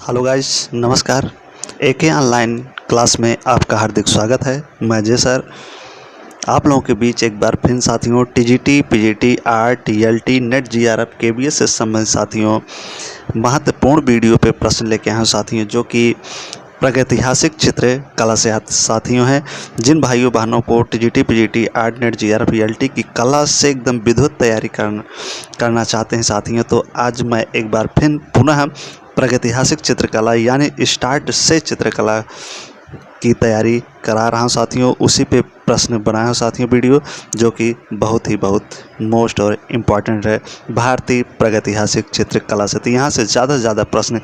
Hello guys, नमस्कार। एके online class में आपका हार्दिक स्वागत है। मैं जय सर आप लोगों के बीच एक बार फिर साथियों TGT, PGT, art, TLT, net, GRF, KBS से संबंधित साथियों महत्वपूर्ण वीडियो पे प्रश्न लेके आए हैं साथियों, जो कि प्रागैतिहासिक चित्र कला से साथियों हैं। जिन भाइयों बहनों को TGT, PGT, art, net, GRF, TLT की कला से एकदम विद्युत तैयारी करना चाहते हैं साथियों, तो आज मैं एक बार फिर पुनः प्रागैतिहासिक चित्रकला यानी स्टार्ट से चित्रकला की तैयारी करा रहा हूँ साथियों। उसी पे प्रश्न बनाया हूँ साथियों वीडियो, जो कि बहुत मोस्ट और इम्पॉर्टेंट है भारतीय प्रागैतिहासिक चित्रकला से। तो यहाँ से ज़्यादा प्रश्न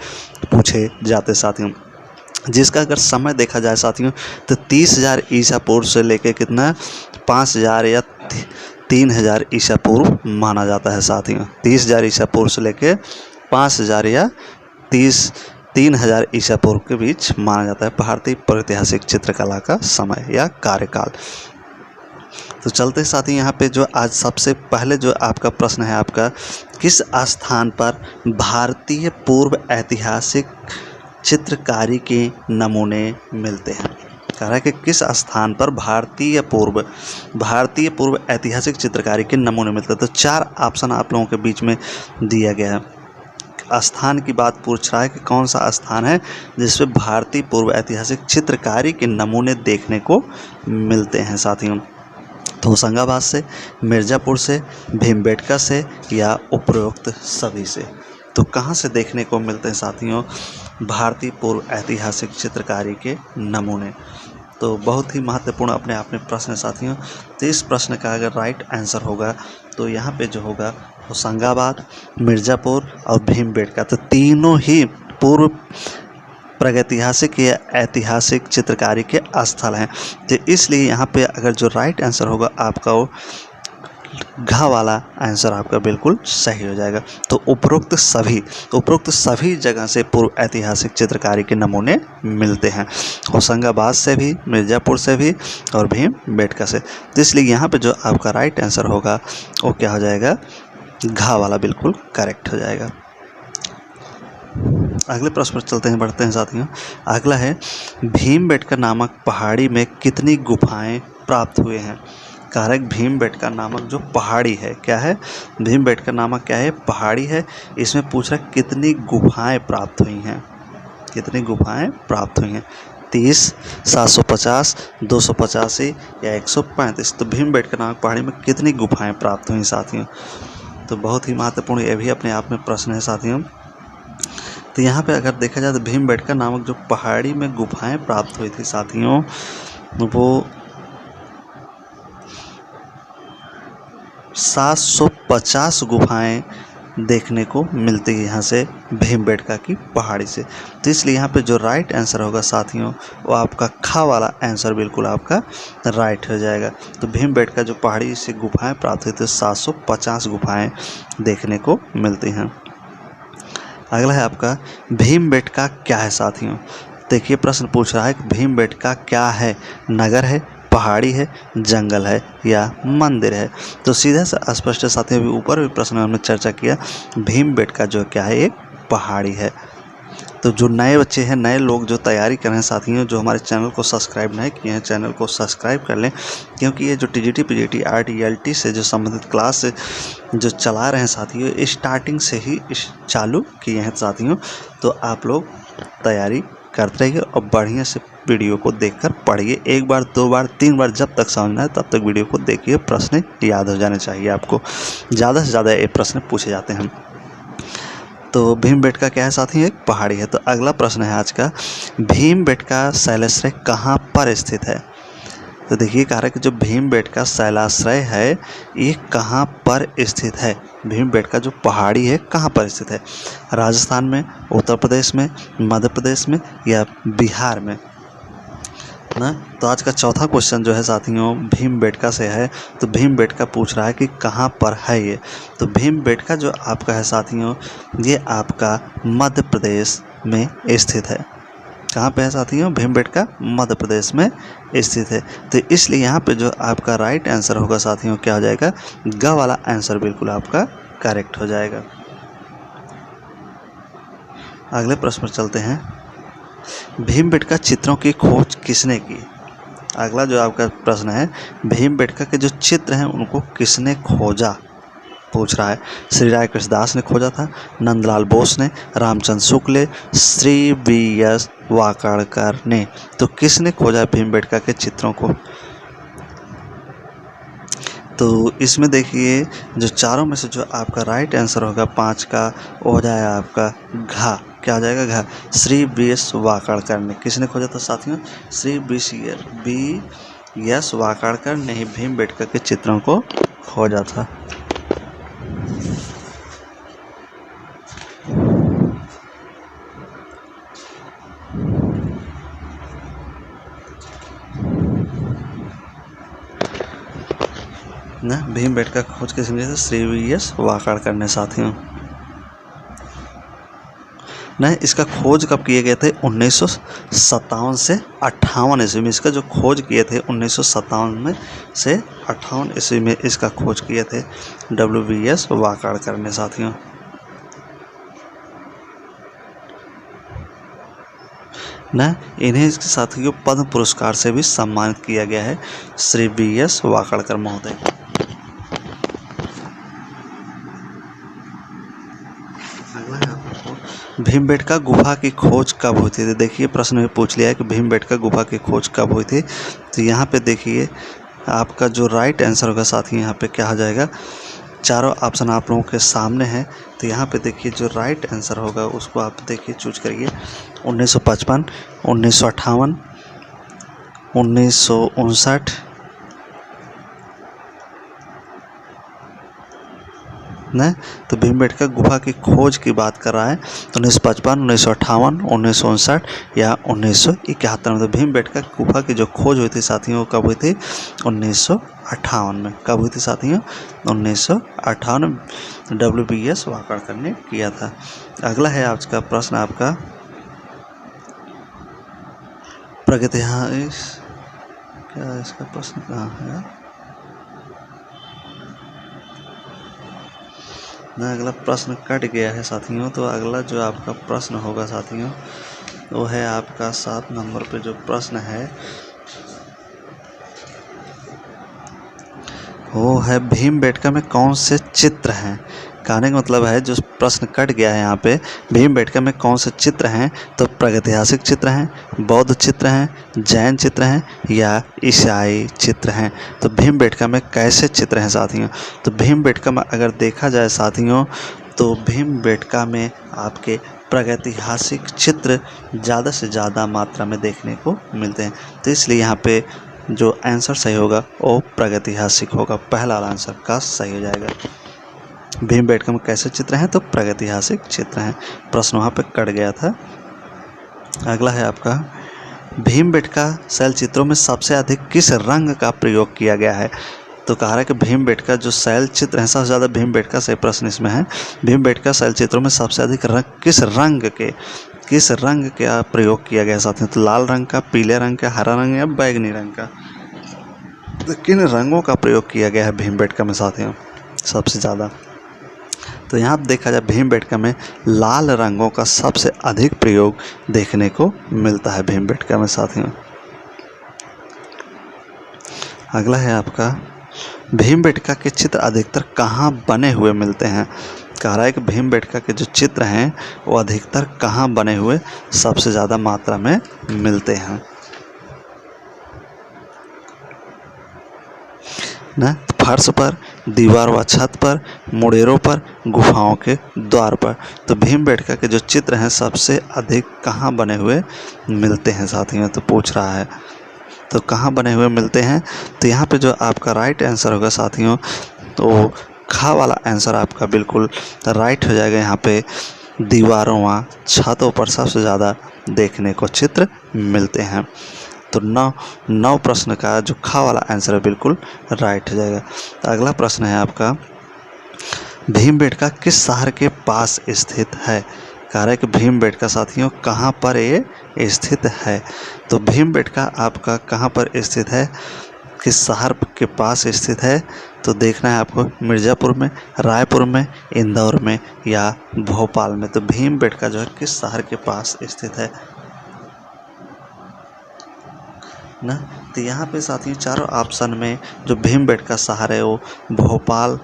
पूछे जाते साथियों, जिसका अगर समय देखा जाए साथियों तो 30,000 ईसा पूर्व से लेके कितना 5,000 या 3,000 ईसा पूर्व माना जाता है साथियों। 30,000 ईसा पूर्व से लेके 5,000 या 3,000 ईसा पूर्व के बीच माना जाता है भारतीय प्रागैतिहासिक चित्रकला का समय या कार्यकाल। तो चलते साथी यहाँ पे जो आज सबसे पहले जो आपका प्रश्न है, आपका किस स्थान पर भारतीय पूर्व ऐतिहासिक चित्रकारी के नमूने मिलते हैं। कह रहा है कि किस स्थान पर भारतीय पूर्व ऐतिहासिक चित्रकारी के नमूने मिलते हैं। तो 4 ऑप्शन आप लोगों के बीच में दिया गया है। स्थान की बात पूछ रहा है कि कौन सा स्थान है जिसपे भारतीय पूर्व ऐतिहासिक चित्रकारी के नमूने देखने को मिलते हैं साथियों। तो होशंगाबाद से, मिर्ज़ापुर से, भीमबेटका से या उपरोक्त सभी से। तो कहाँ से देखने को मिलते हैं साथियों भारतीय पूर्व ऐतिहासिक चित्रकारी के नमूने। तो बहुत ही महत्वपूर्ण अपने आप में प्रश्न है साथियों। तो इस प्रश्न का अगर राइट आंसर होगा तो यहाँ पे जो होगा होशंगाबाद, मिर्ज़ापुर और भीमबेटका। तो तीनों ही पूर्व प्रागैतिहासिक या ऐतिहासिक चित्रकारी के स्थल हैं। तो इसलिए यहाँ पे अगर जो राइट आंसर होगा आपका वो घ वाला आंसर आपका बिल्कुल सही हो जाएगा। तो उपरोक्त सभी जगह से पूर्व ऐतिहासिक चित्रकारी के नमूने मिलते हैं, होशंगाबाद से भी, मिर्ज़ापुर से भी और भीमबेटका से। तो इसलिए यहाँ पे जो आपका राइट आंसर होगा वो क्या हो जाएगा, घ वाला बिल्कुल करेक्ट हो जाएगा। अगले प्रश्न पर चलते हैं, बढ़ते हैं साथियों। अगला है भीमबेटका नामक पहाड़ी में कितनी गुफाएं प्राप्त हुए हैं। कारक भीमबेटका नामक जो पहाड़ी है, क्या है, भीमबेटका नामक क्या है, पहाड़ी है। इसमें पूछ रहा है कितनी गुफाएं प्राप्त हुई हैं, कितनी गुफाएं प्राप्त हुई हैं। 30, 750, 285 या 135। तो भीमबेटका नामक पहाड़ी में कितनी गुफाएं प्राप्त हुई साथियों। तो बहुत ही महत्वपूर्ण ये भी अपने आप में प्रश्न है साथियों। तो यहाँ पे अगर देखा जाए तो भीमबेटका नामक जो पहाड़ी में गुफाएं प्राप्त हुई थी साथियों, वो 750 गुफाएं देखने को मिलती है यहाँ से भीमबेटका की पहाड़ी से। तो इसलिए यहाँ पे जो राइट आंसर होगा साथियों वो आपका ख वाला आंसर बिल्कुल आपका राइट हो जाएगा। तो भीमबेटका जो पहाड़ी से गुफाएं प्राप्त हुई थी 750 गुफाएं देखने को मिलती हैं। अगला है आपका भीमबेटका क्या है साथियों। देखिए प्रश्न पूछ रहा है कि भीमबेटका क्या है, नगर है, पहाड़ी है, जंगल है या मंदिर है। तो सीधा सा स्पष्ट साथियों, अभी ऊपर भी प्रश्न में हमने चर्चा किया, भीमबेटका जो क्या है एक पहाड़ी है। तो जो नए बच्चे हैं, नए लोग जो तैयारी कर रहे हैं साथियों, जो हमारे चैनल को सब्सक्राइब नहीं किए हैं, चैनल को सब्सक्राइब कर लें, क्योंकि ये जो टीजीटी, पीजीटी, आर्ट, टीएलटी से जो संबंधित क्लास जो चला रहे हैं साथियों, स्टार्टिंग से ही चालू किए हैं साथियों। तो आप लोग तैयारी करते रहिए और बढ़िया से वीडियो को देखकर पढ़िए। 1 बार, 2 बार, 3 बार जब तक समझना है तब तक वीडियो को देखिए। प्रश्न याद हो जाने चाहिए आपको, ज़्यादा से ज़्यादा ये प्रश्न पूछे जाते हैं। तो भीमबेटका क्या है साथी, एक पहाड़ी है। तो अगला प्रश्न है आज का, भीमबेटका शैलाश्रय कहाँ पर स्थित है। तो देखिए कह रहा है कि जो भीमबेटका शैलाश्रय है ये कहाँ पर स्थित है। भीमबेटका जो पहाड़ी है कहाँ पर स्थित है, राजस्थान में, उत्तर प्रदेश में, मध्य प्रदेश में या बिहार में ना। तो आज का चौथा क्वेश्चन जो है साथियों भीमबेटका से है। तो भीमबेटका पूछ रहा है कि कहाँ पर है ये। तो भीमबेटका जो आपका है साथियों ये आपका मध्य प्रदेश में स्थित है। कहाँ पे है साथियों, भीमबेटका मध्य प्रदेश में स्थित है। तो इसलिए यहाँ पे जो आपका राइट आंसर होगा साथियों क्या हो जाएगा, ग वाला आंसर बिल्कुल आपका करेक्ट हो जाएगा। अगले प्रश्न पर चलते हैं। भीमबेटका चित्रों की खोज किसने की? अगला जो आपका प्रश्न है, भीमबेटका के जो चित्र हैं उनको किसने खोजा, पूछ रहा है। श्री राय कृष्णदास ने खोजा था, नंदलाल बोस ने, रामचंद्र शुक्ल, श्री वी.एस. वाकाड़कर ने। तो किसने खोजा भीमबेटका के चित्रों को? तो इसमें देखिए जो चारों में से जो आपका राइट आंसर होगा 5 का, वो हो जाएगा आपका घा। क्या हो जाएगा? घा। श्री वी.एस. वाकाड़कर ने। किसने खोजा था साथियों? श्री वी.एस. वाकाड़कर ने ही भीमबेटका के चित्रों को खोजा था। ना भीमबेटका की खोज किसने की? श्री वी.एस. वाकाड़कर ने साथियों। नहीं, इसका खोज कब किए गए थे? 1957 से 58 ईस्वी में। इसका जो खोज किए थे 1957 में से 58 ईस्वी में इसका खोज किए थे W.V.S. वाकाड़कर ने साथियों। न इन्हें इसके साथियों पद्म पुरस्कार से भी सम्मानित किया गया है, श्री V.S. वाकाड़कर महोदय। भीमबेटका गुफा की खोज कब हुई थी? देखिए प्रश्न में पूछ लिया है कि भीमबेटका गुफा की खोज कब हुई थी। तो यहाँ पे देखिए आपका जो राइट आंसर होगा साथी, यहाँ पे क्या हो जाएगा? चारों ऑप्शन आप लोगों के सामने हैं। तो यहाँ पे देखिए जो राइट आंसर होगा उसको आप देखिए चूज करिए। 1955, 1958, 1959 न। तो भीमबेटका गुफा की खोज की बात कर रहा है तो 1955, 1958, 1959 या 1971 में। तो भीमबेटका गुफा की जो खोज हुई थी साथियों कब हुई थी? 1958 में। कब हुई थी साथियों? 1958 में W.V.S. वाकाड़कर ने किया था। अगला है आज का प्रश्न आपका प्रागैतिहासिक, क्या इसका प्रश्न कहाँ है ना? अगला प्रश्न कट गया है साथियों। तो अगला जो आपका प्रश्न होगा साथियों वो है आपका 7 नंबर पे जो प्रश्न है वो है भीमबेटका में कौन से चित्र हैं? कहने का मतलब है जो प्रश्न कट गया है यहाँ पे, भीमबेटका में कौन से चित्र हैं? तो प्रागैतिहासिक चित्र हैं, बौद्ध चित्र हैं, जैन चित्र हैं या ईसाई चित्र हैं। तो भीमबेटका में कैसे चित्र हैं साथियों? तो भीमबेटका में अगर देखा जाए साथियों तो भीमबेटका में आपके प्रागैतिहासिक चित्र ज़्यादा से ज़्यादा मात्रा में देखने को मिलते हैं। तो इसलिए यहाँ पे जो आंसर सही होगा वो प्रागैतिहासिक होगा। पहला वाला आंसर का सही हो जाएगा। भीमबेटका में कैसे चित्र हैं? तो प्रागैतिहासिक चित्र हैं। प्रश्न वहाँ पे कट गया था। अगला है आपका भीमबेटका शैल चित्रों में सबसे अधिक किस रंग का प्रयोग किया गया है? तो कहा रहा है कि भीमबेटका जो शैल चित्र हैं सबसे ज़्यादा भीमबेटका से प्रश्न इसमें है। भीमबेटका शैल चित्रों में सबसे अधिक किस रंग का प्रयोग किया गया साथियों? तो लाल रंग का, पीले रंग का, हरा रंग या बैगनी रंग का? तो किन रंगों का प्रयोग किया गया है भीमबेटका में साथियों सबसे ज़्यादा? तो यहाँ देखा जाए भीमबेटका में लाल रंगों का सबसे अधिक प्रयोग देखने को मिलता है भीमबेटका में साथियों। अगला है आपका भीमबेटका के चित्र अधिकतर कहाँ बने हुए मिलते हैं? कह रहा है कि भीमबेटका के जो चित्र हैं वो अधिकतर कहाँ बने हुए सबसे ज़्यादा मात्रा में मिलते हैं ना? फर्श पर, दीवार व छत पर, मुडेरों पर, गुफाओं के द्वार पर। तो भीमबेटका के जो चित्र हैं सबसे अधिक कहाँ बने हुए मिलते हैं साथियों? तो पूछ रहा है तो कहाँ बने हुए मिलते हैं? तो यहाँ पे जो आपका राइट आंसर होगा साथियों तो खा वाला आंसर आपका बिल्कुल राइट हो जाएगा। यहाँ पे दीवारों व छतों पर सबसे ज़्यादा देखने को चित्र मिलते हैं। तो 9 प्रश्न का जो खा वाला आंसर है बिल्कुल राइट हो जाएगा। अगला प्रश्न है आपका भीमबेटका किस शहर के पास स्थित है? कह रहा है कि भीमबेटका साथियों कहाँ पर ये स्थित है? तो भीमबेटका आपका कहाँ पर स्थित है, किस शहर के पास स्थित है? तो देखना है आपको मिर्ज़ापुर में, रायपुर में, इंदौर में या भोपाल में। तो भीमबेटका जो है किस शहर के पास स्थित है ना। तो यहाँ पे साथियों चारों ऑप्शन में जो भीमबेटका शहर है वो भोपाल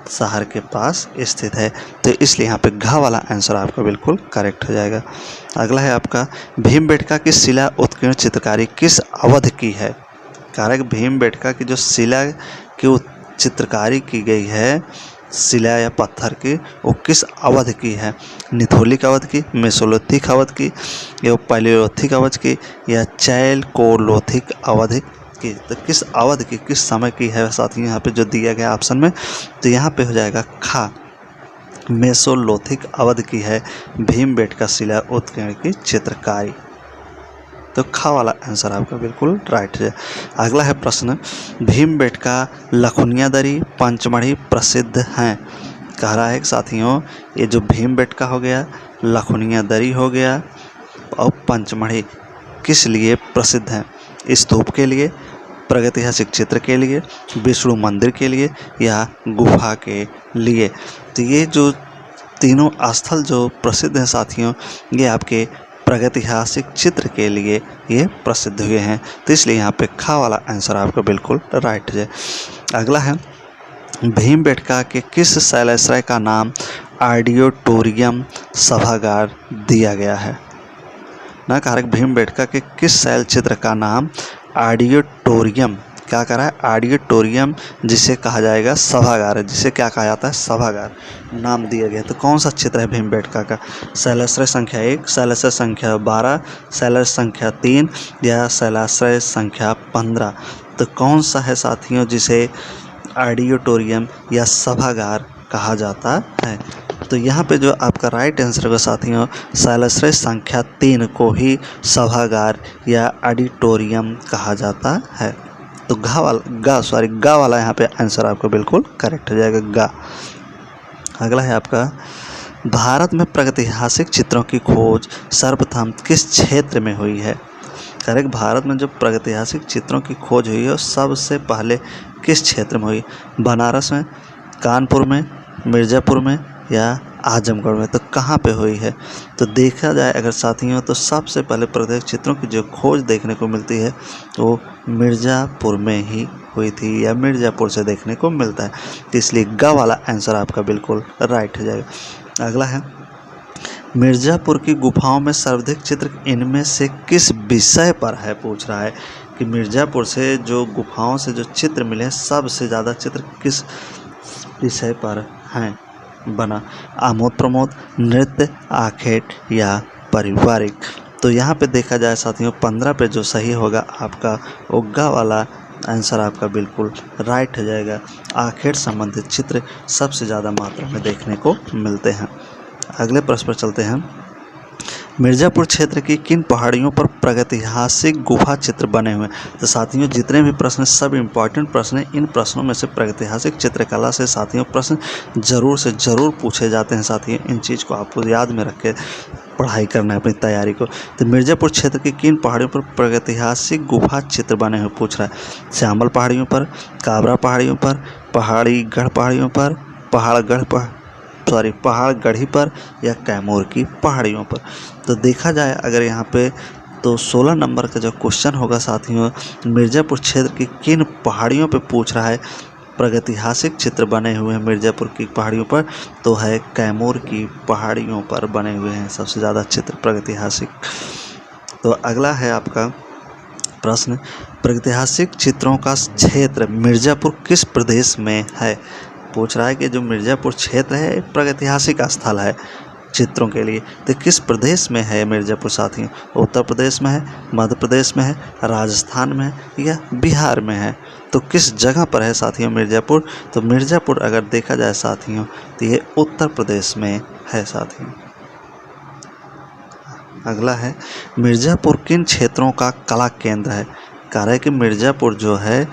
शहर के पास स्थित है। तो इसलिए यहाँ पे घ वाला आंसर आपका बिल्कुल करेक्ट हो जाएगा। अगला है आपका भीमबेटका की शिला उत्कीर्ण चित्रकारी किस अवधि की है। कारक भीमबेटका की जो शिला की चित्रकारी की गई है, शिला या पत्थर की, वो किस अवधि की है। निथोलिक अवधि की, मेसोलिथिक अवधि की, या पैलियोलिथिक अवधि की, या चैलकोलिथिक अवधि की। तो किस अवधि की, किस समय की है साथियों यहाँ पे जो दिया गया ऑप्शन में। तो यहाँ पे हो जाएगा खा, मेसोलिथिक अवधि की है भीमबेटका शिला उत्कीर्ण की चित्रकारी। तो खा वाला आंसर आपका बिल्कुल राइट है। अगला है प्रश्न, भीमबेटका लखुनिया दरी पंचमढ़ी प्रसिद्ध हैं। कह रहा है साथियों ये जो भीमबेटका हो गया, लखुनिया दरी हो गया और पंचमढ़ी किस लिए प्रसिद्ध हैं। स्तूप के लिए, प्रागैतिहासिक चित्र के लिए, विष्णु मंदिर के लिए या गुफा के लिए। तो ये जो तीनों स्थल जो प्रसिद्ध हैं साथियों, ये आपके प्रागैतिहासिक चित्र के लिए ये प्रसिद्ध हुए हैं। तो इसलिए यहाँ पे खा वाला आंसर आपका बिल्कुल राइट है। अगला है भीमबेटका के किस शैलाश्रय का नाम ऑडिटोरियम सभागार दिया गया है ना। कारक भीमबेटका के किस शैल चित्र का नाम ऑडिटोरियम, क्या करा है, ऑडिटोरियम जिसे कहा जाएगा सभागार, जिसे क्या कहा जाता है, सभागार नाम दिया गया। तो कौन सा चित्र है भीमबेटका का। शैलाश्रय संख्या 1, शैलाश्रय संख्या 12, शैलाश्रय संख्या 3 या शैलाश्रय संख्या 15। तो कौन सा है साथियों जिसे ऑडिटोरियम या सभागार कहा जाता है। तो यहाँ पे जो आपका राइट आंसर होगा साथियों, शैलाश्रय संख्या 3 को ही सभागार या ऑडिटोरियम कहा जाता है। तो गा वाला यहाँ पे आंसर आपका बिल्कुल करेक्ट हो जाएगा, गा। अगला है आपका भारत में प्रागैतिहासिक चित्रों की खोज सर्वप्रथम किस क्षेत्र में हुई है। करेक्ट, भारत में जो प्रागैतिहासिक चित्रों की खोज हुई है सबसे पहले किस क्षेत्र में हुई। बनारस में, कानपुर में, मिर्ज़ापुर में या आजमगढ़ में। तो कहाँ पे हुई है। तो देखा जाए अगर साथियों तो सबसे पहले प्रागैतिहासिक चित्रों की जो खोज देखने को मिलती है वो मिर्ज़ापुर में ही हुई थी या मिर्ज़ापुर से देखने को मिलता है। तो इसलिए ग वाला आंसर आपका बिल्कुल राइट हो जाएगा। अगला है मिर्ज़ापुर की गुफाओं में सर्वाधिक चित्र इनमें से किस विषय पर है। पूछ रहा है कि मिर्ज़ापुर से जो गुफाओं से जो चित्र मिले हैं सबसे ज़्यादा चित्र किस विषय पर हैं बना। आमोद प्रमोद, नृत्य, आखेट या पारिवारिक। तो यहाँ पे देखा जाए साथियों 15 पे जो सही होगा आपका वो ग वाला आंसर आपका बिल्कुल राइट हो जाएगा। आखेट संबंधित चित्र सबसे ज़्यादा मात्रा में देखने को मिलते हैं। अगले प्रश्न पर चलते हैं। मिर्ज़ापुर क्षेत्र की किन पहाड़ियों पर प्रागैतिहासिक गुफा चित्र बने हुए हैं। तो साथियों जितने भी प्रश्न सब इम्पॉर्टेंट प्रश्न हैं, इन प्रश्नों में से प्रागैतिहासिक चित्रकला से साथियों प्रश्न ज़रूर से ज़रूर पूछे जाते हैं। साथियों इन चीज़ को आपको याद में रख के पढ़ाई करना है अपनी तैयारी को। तो मिर्ज़ापुर क्षेत्र की किन पहाड़ियों पर प्रागैतिहासिक गुफा चित्र बने हुए पूछ रहा है। श्यामल पहाड़ियों पर, काबरा पहाड़ियों पर, पहाड़ीगढ़ पहाड़ियों पर, पहाड़गढ़ी पर या कैमूर की पहाड़ियों पर। तो देखा जाए अगर यहाँ पे तो 16 नंबर का जो क्वेश्चन होगा साथियों, मिर्ज़ापुर क्षेत्र की किन पहाड़ियों पे पूछ रहा है प्रागैतिहासिक चित्र बने हुए हैं मिर्ज़ापुर की पहाड़ियों पर, तो है कैमूर की पहाड़ियों पर बने हुए हैं सबसे ज़्यादा चित्र प्रागैतिहासिक। तो अगला है आपका प्रश्न, प्रागैतिहासिक चित्रों का क्षेत्र मिर्ज़ापुर किस प्रदेश में है। पूछ रहा है कि जो मिर्ज़ापुर क्षेत्र है प्रागैतिहासिक स्थल है चित्रों के लिए, तो किस प्रदेश में है मिर्ज़ापुर साथियों। उत्तर प्रदेश में है, मध्य प्रदेश में है, राजस्थान में है या बिहार में है। तो किस जगह पर है साथियों मिर्ज़ापुर। तो मिर्ज़ापुर अगर देखा जाए साथियों तो ये उत्तर प्रदेश में है साथियों। अगला है मिर्ज़ापुर किन क्षेत्रों का कला केंद्र है। कह रहा है कि मिर्ज़ापुर जो है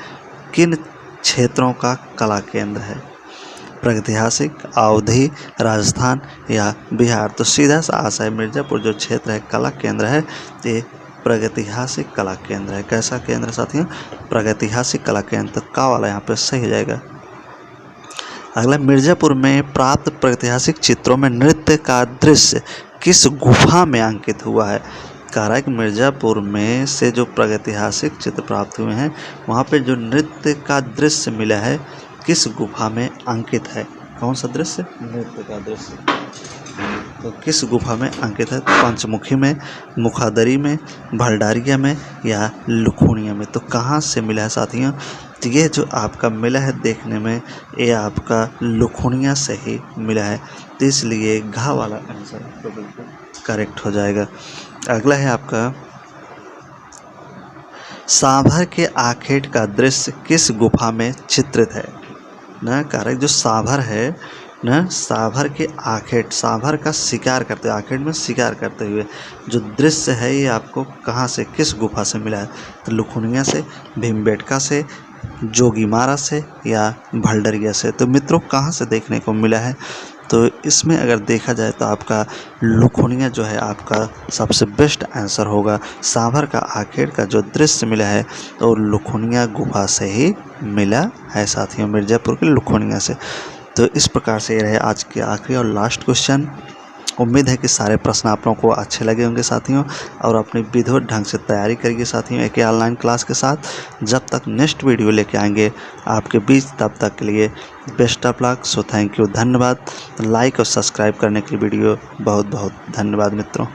किन क्षेत्रों का कला केंद्र है। प्रागैतिहासिक, अवधी, राजस्थान या बिहार। तो सीधा सा आशा है मिर्ज़ापुर जो क्षेत्र है कला केंद्र है, ये प्रागैतिहासिक कला केंद्र है। कैसा केंद्र साथियों, प्रागैतिहासिक कला केंद्र। तो का वाला यहाँ पे सही हो जाएगा। अगला, मिर्ज़ापुर में प्राप्त प्रागैतिहासिक चित्रों में नृत्य का दृश्य किस गुफा में अंकित हुआ है। कह रहा है कि मिर्ज़ापुर में से जो प्रागैतिहासिक चित्र प्राप्त हुए हैं वहाँ पे जो नृत्य का दृश्य मिला है किस गुफा में अंकित है। कौन सा दृश्य? नृत्य का दृश्य। तो किस गुफा में अंकित है? पंचमुखी में, मुखादरी में, भंडारिया में या लुखुनिया में। तो कहाँ से मिला है साथियों? तो ये जो आपका मिला है देखने में ये आपका लुखुनिया से ही मिला है, तो इसलिए घा वाला आंसर तो बिल्कुल करेक्ट हो जाएगा। अगला है आपका, सांभर के आखेट का दृश्य किस गुफा में चित्रित है। ना कारक जो सांभर है ना, सांभर के आखेट, सांभर का शिकार करते हुए, आखेट में शिकार करते हुए जो दृश्य है ये आपको कहाँ से, किस गुफा से मिला है। तो लुखुनिया से, भीमबेटका से, जोगीमारा से या भंडारिया से। तो मित्रों कहाँ से देखने को मिला है? तो इसमें अगर देखा जाए तो आपका लुखुनिया जो है आपका सबसे बेस्ट आंसर होगा। सांभर का आखेट का जो दृश्य मिला है तो लुखुनिया गुफा से ही मिला है साथियों, मिर्ज़ापुर के लुखुनिया से। तो इस प्रकार से ये रहे आज के आखिरी और लास्ट क्वेश्चन। उम्मीद है कि सारे प्रश्न आप लोगों को अच्छे लगे होंगे साथियों, और अपनी विधिवत ढंग से तैयारी करिए साथियों एक ऑनलाइन क्लास के साथ। जब तक नेक्स्ट वीडियो लेके आएंगे आपके बीच, तब तक के लिए best of luck. So thank you, धन्यवाद। लाइक और सब्सक्राइब करने के लिए वीडियो बहुत बहुत धन्यवाद मित्रों।